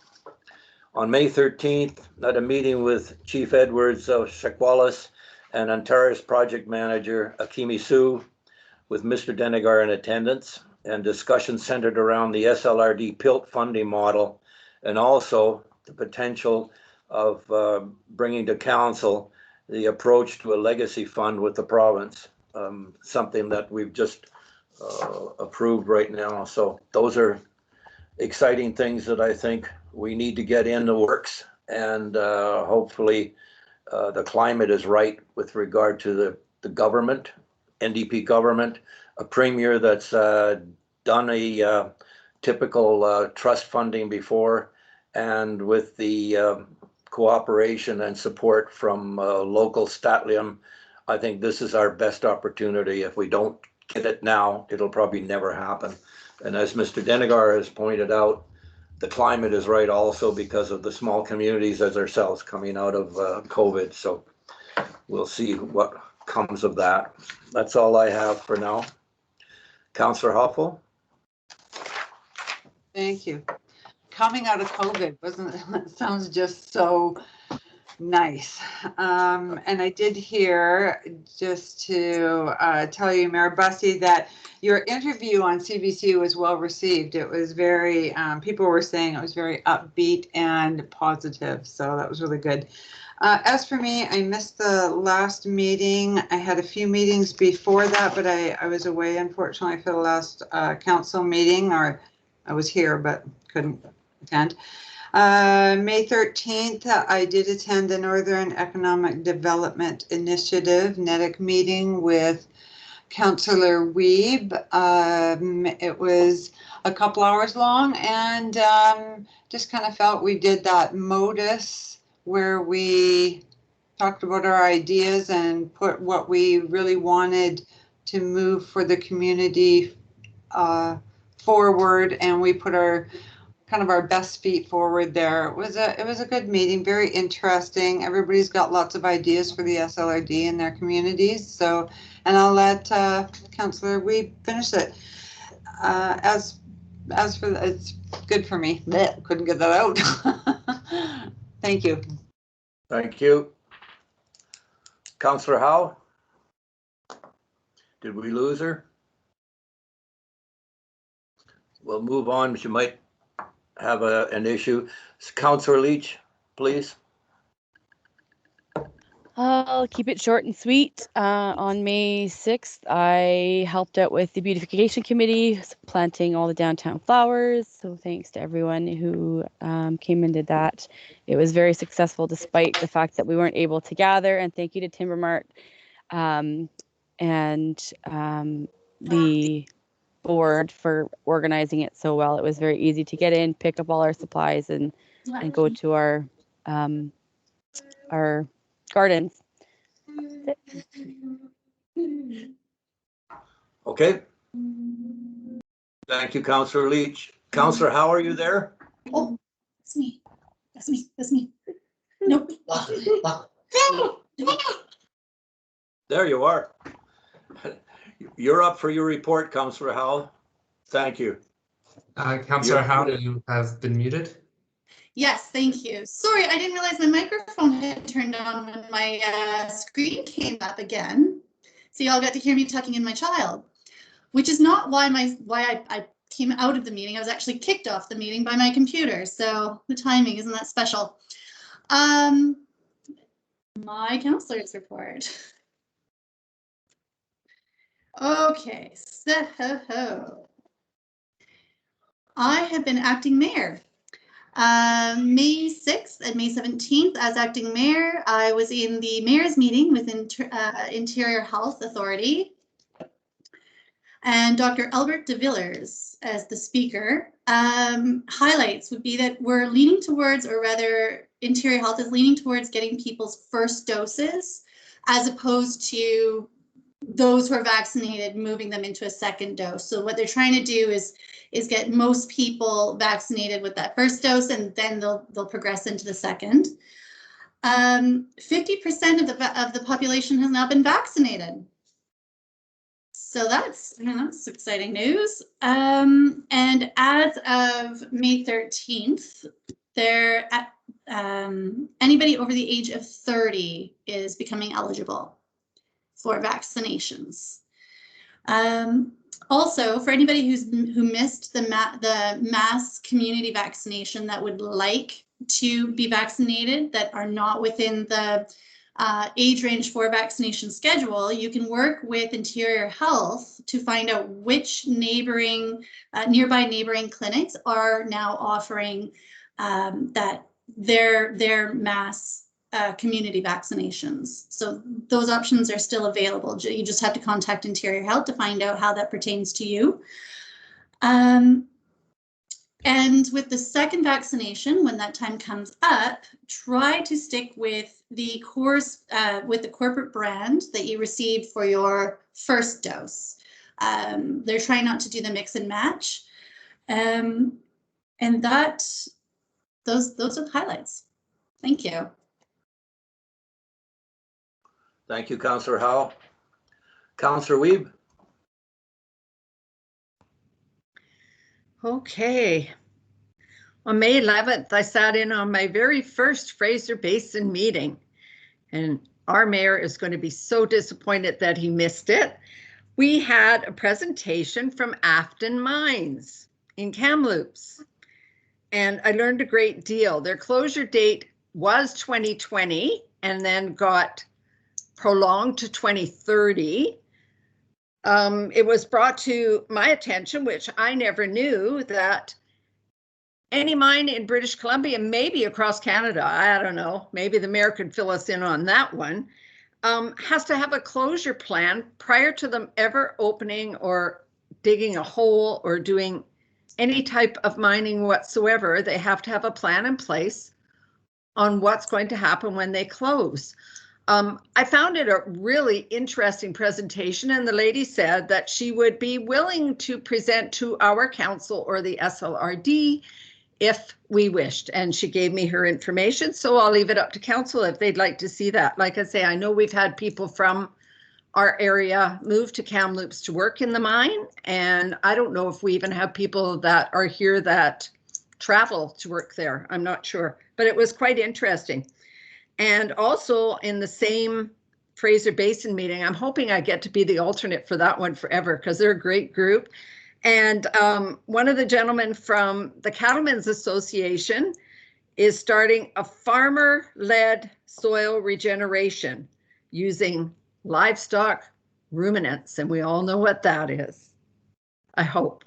On May 13th, I had a meeting with Chief Edwards of Shakwalis and Antares project manager Akimi Sue, with Mr. Deniger in attendance, and discussion centered around the SLRD PILT funding model and also the potential of bringing to council the approach to a legacy fund with the province, something that we've just approved right now. So those are exciting things that I think we need to get in the works, and hopefully the climate is right with regard to the government, NDP government, a premier that's done a typical trust funding before, and with the cooperation and support from local Statlian, I think this is our best opportunity. If we don't get it now, it'll probably never happen. And as Mr. Deniger has pointed out, the climate is right also because of the small communities as ourselves coming out of COVID. So we'll see what comes of that. That's all I have for now. Councillor Hoffel. Thank you. Coming out of COVID, it sounds just so nice. And I did hear, just to tell you, Mayor Bussey, that your interview on CBC was well received. It was very, people were saying it was very upbeat and positive. So that was really good. As for me, I missed the last meeting. I had a few meetings before that, but I was away, unfortunately, for the last council meeting, or I was here, but couldn't attend. May 13th, I did attend the Northern Economic Development Initiative NEDIC meeting with Councillor Wiebe. It was a couple hours long, and just kind of felt we did that modus where we talked about our ideas and put what we really wanted to move for the community forward, and we put our kind of our best feet forward there. It was a good meeting, very interesting. Everybody's got lots of ideas for the SLRD in their communities. So, and I'll let Councillor Wiebe finish it. As for it's good for me. Blech, couldn't get that out. Thank you. Thank you. Councillor Howe? Did we lose her? We'll move on. She might have an issue. Councillor Leach, please. I'll keep it short and sweet. On May 6th, I helped out with the beautification committee, planting all the downtown flowers. So thanks to everyone who came and did that. It was very successful despite the fact that we weren't able to gather. And thank you to Timber Mart and the board for organizing it so well. It was very easy to get in, pick up all our supplies, and go to our gardens. Okay. Thank you, Councillor Leach. Councillor Howe, are you there? Oh, that's me. That's me. That's me. Nope. There you are. You're up for your report, Councillor Howe. Thank you. Councillor Howe, you have been muted. Yes, thank you. Sorry, I didn't realize my microphone had turned on when my screen came up again. So y'all got to hear me talking in my child, which is not why I came out of the meeting. I was actually kicked off the meeting by my computer. So the timing, isn't that special? My councillor's report. Okay, so I have been acting mayor. May 6th and May 17th as acting mayor, I was in the mayor's meeting with Interior Health Authority and Dr. Albert de Villers as the speaker. Highlights would be that we're leaning towards, or rather Interior Health is leaning towards getting people's first doses as opposed to those who are vaccinated moving them into a second dose. So what they're trying to do is get most people vaccinated with that first dose, and then they'll progress into the second. 50% of the population has now been vaccinated. So that's exciting news. And as of May 13th, anybody over the age of 30 is becoming eligible for vaccinations. Also, for anybody who missed the mass community vaccination that would like to be vaccinated that are not within the age range for vaccination schedule, you can work with Interior Health to find out which nearby neighboring clinics are now offering their mass community vaccinations. So those options are still available. You just have to contact Interior Health to find out how that pertains to you. And with the second vaccination, when that time comes up, try to stick with the corporate brand that you received for your first dose. They're trying not to do the mix and match. And those are the highlights. Thank you. Thank you, Councillor Howe. Councillor Wiebe. Okay. On May 11th, I sat in on my very first Fraser Basin meeting, and our mayor is going to be so disappointed that he missed it. We had a presentation from Afton Mines in Kamloops, and I learned a great deal. Their closure date was 2020 and then got prolonged to 2030. It was brought to my attention, which I never knew, that any mine in British Columbia, maybe across Canada, I don't know, maybe the mayor could fill us in on that one, has to have a closure plan prior to them ever opening or digging a hole or doing any type of mining whatsoever, they have to have a plan in place on what's going to happen when they close. I found it a really interesting presentation, and the lady said that she would be willing to present to our council or the SLRD if we wished, and she gave me her information, so I'll leave it up to council if they'd like to see that. Like I say, I know we've had people from our area move to Kamloops to work in the mine, and I don't know if we even have people that are here that travel to work there. I'm not sure, but it was quite interesting. And also in the same Fraser Basin meeting, I'm hoping I get to be the alternate for that one forever because they're a great group. And one of the gentlemen from the Cattlemen's Association is starting a farmer-led soil regeneration using livestock ruminants, and we all know what that is, I hope.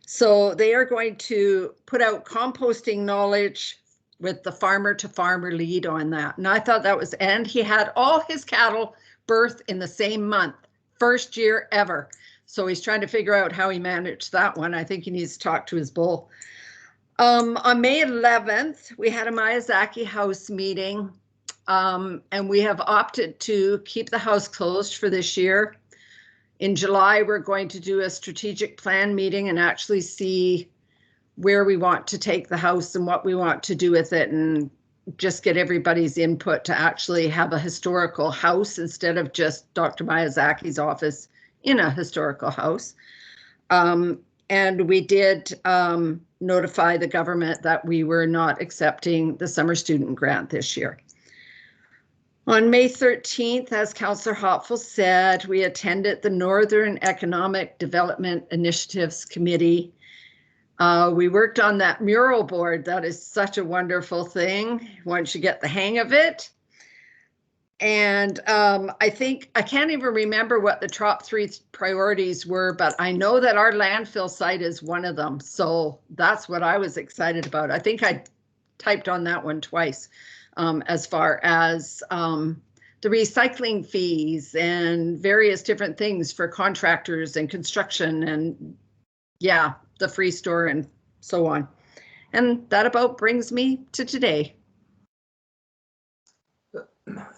So they are going to put out composting knowledge with the farmer to farmer lead on that. And I thought that was, and he had all his cattle birth in the same month, first year ever. So he's trying to figure out how he managed that one. I think he needs to talk to his bull. On May 11th, we had a Miyazaki House meeting, and we have opted to keep the house closed for this year. In July, we're going to do a strategic plan meeting and actually see where we want to take the house and what we want to do with it, and just get everybody's input to actually have a historical house instead of just Dr. Miyazaki's office in a historical house. And we did notify the government that we were not accepting the summer student grant this year. On May 13th, as Councillor Hopful said, we attended the Northern Economic Development Initiatives Committee. We worked on that mural board. That is such a wonderful thing once you get the hang of it. And I think, I can't even remember what the top 3 priorities were, but I know that our landfill site is one of them. So that's what I was excited about. I think I typed on that one twice, as far as the recycling fees and various different things for contractors and construction, and yeah, the free store and so on. And that about brings me to today.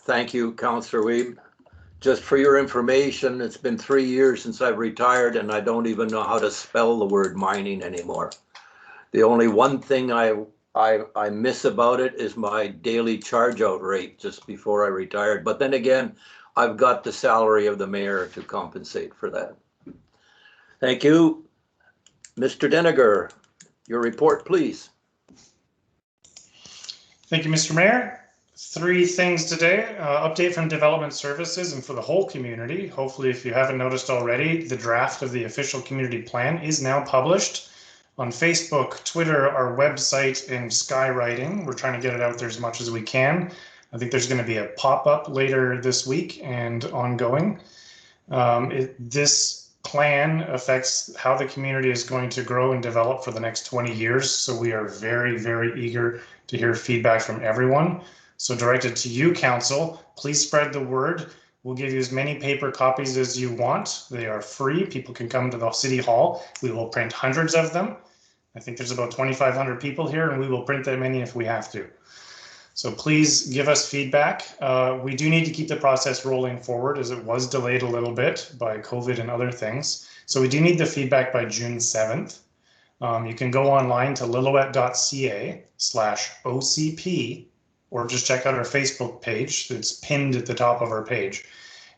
Thank you, Councillor Wiebe. Just for your information, it's been 3 years since I've retired and I don't even know how to spell the word mining anymore. The only one thing I miss about it is my daily charge out rate just before I retired. But then again, I've got the salary of the mayor to compensate for that. Thank you. Mr. Deniger, your report, please. Thank you, Mr. Mayor. 3 things today. Update from Development Services and for the whole community. Hopefully, if you haven't noticed already, the draft of the official community plan is now published on Facebook, Twitter, our website, and Skywriting. We're trying to get it out there as much as we can. I think there's going to be a pop-up later this week and ongoing. This plan affects how the community is going to grow and develop for the next 20 years. So we are very, very eager to hear feedback from everyone. So directed to you, Council, please spread the word. We'll give you as many paper copies as you want. They are free. People can come to the City Hall. We will print hundreds of them. I think there's about 2,500 people here, and we will print that many if we have to. So please give us feedback. We do need to keep the process rolling forward as it was delayed a little bit by COVID and other things. So we do need the feedback by June 7th. You can go online to lillooet.ca/OCP, or just check out our Facebook page. It's pinned at the top of our page.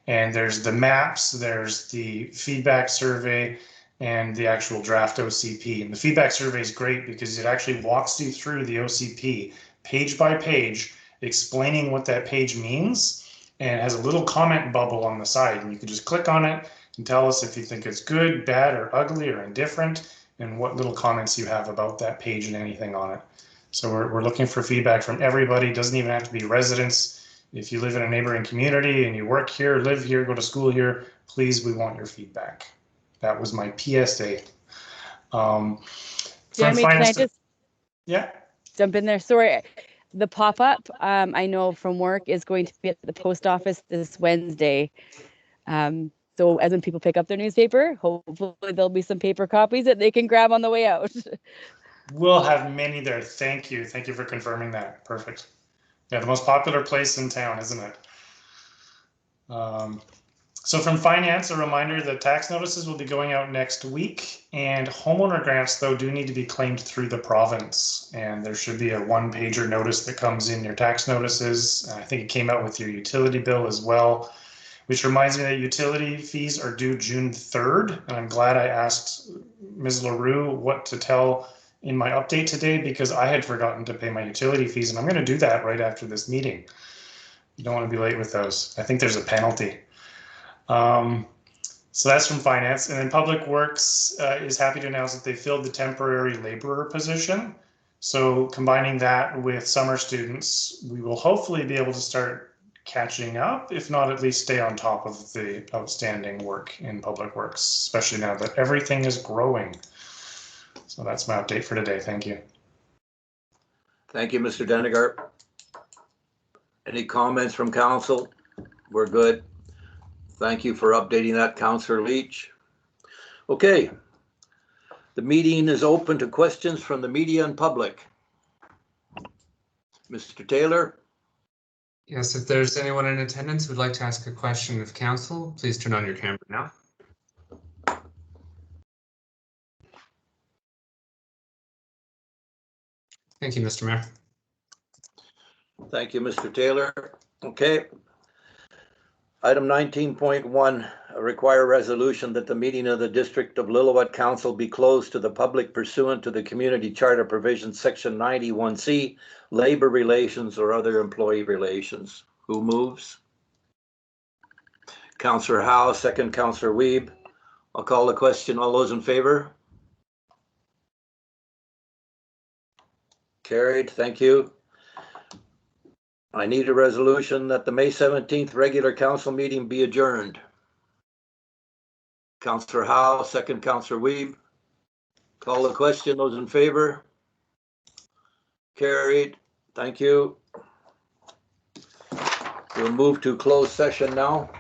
And there's the maps, there's the feedback survey, and the actual draft OCP. And the feedback survey is great because it actually walks you through the OCP page by page, explaining what that page means, and has a little comment bubble on the side. And you can just click on it and tell us if you think it's good, bad, or ugly, or indifferent, and what little comments you have about that page and anything on it. So we're looking for feedback from everybody. It doesn't even have to be residents. If you live in a neighboring community and you work here, live here, go to school here, please, we want your feedback. That was my PSA. Jeremy, can I just yeah. jump in there? Sorry, the pop-up, I know from work, is going to be at the post office this Wednesday. So as when people pick up their newspaper, hopefully there'll be some paper copies that they can grab on the way out. We'll have many there. Thank you. Thank you for confirming that. Perfect. Yeah, the most popular place in town, isn't it? So from finance, a reminder that tax notices will be going out next week, and homeowner grants, though, do need to be claimed through the province. And there should be a one-pager notice that comes in your tax notices. I think it came out with your utility bill as well, which reminds me that utility fees are due June 3rd. And I'm glad I asked Ms. LaRue what to tell in my update today, because I had forgotten to pay my utility fees, and I'm going to do that right after this meeting. You don't want to be late with those. I think there's a penalty. So that's from finance. And then Public Works is happy to announce that they filled the temporary laborer position. So combining that with summer students, we will hopefully be able to start catching up, if not at least stay on top of the outstanding work in Public Works, especially now that everything is growing. So that's my update for today. Thank you. Thank you, Mr. Denegart. Any comments from council? We're good. Thank you for updating that, Councillor Leach. Okay. The meeting is open to questions from the media and public. Mr. Taylor? Yes, if there's anyone in attendance who would like to ask a question of council, please turn on your camera now. Thank you, Mr. Mayor. Thank you, Mr. Taylor. Okay. Item 19.1, require resolution that the meeting of the District of Lillooet Council be closed to the public pursuant to the Community Charter Provisions, Section 91C, labor relations or other employee relations. Who moves? Councillor Howe, second Councillor Wiebe. I'll call the question. All those in favor? Carried. Thank you. I need a resolution that the May 17th regular council meeting be adjourned. Councillor Howe, second Councillor Wiebe. Call the question. Those in favor? Carried. Thank you. We'll move to closed session now.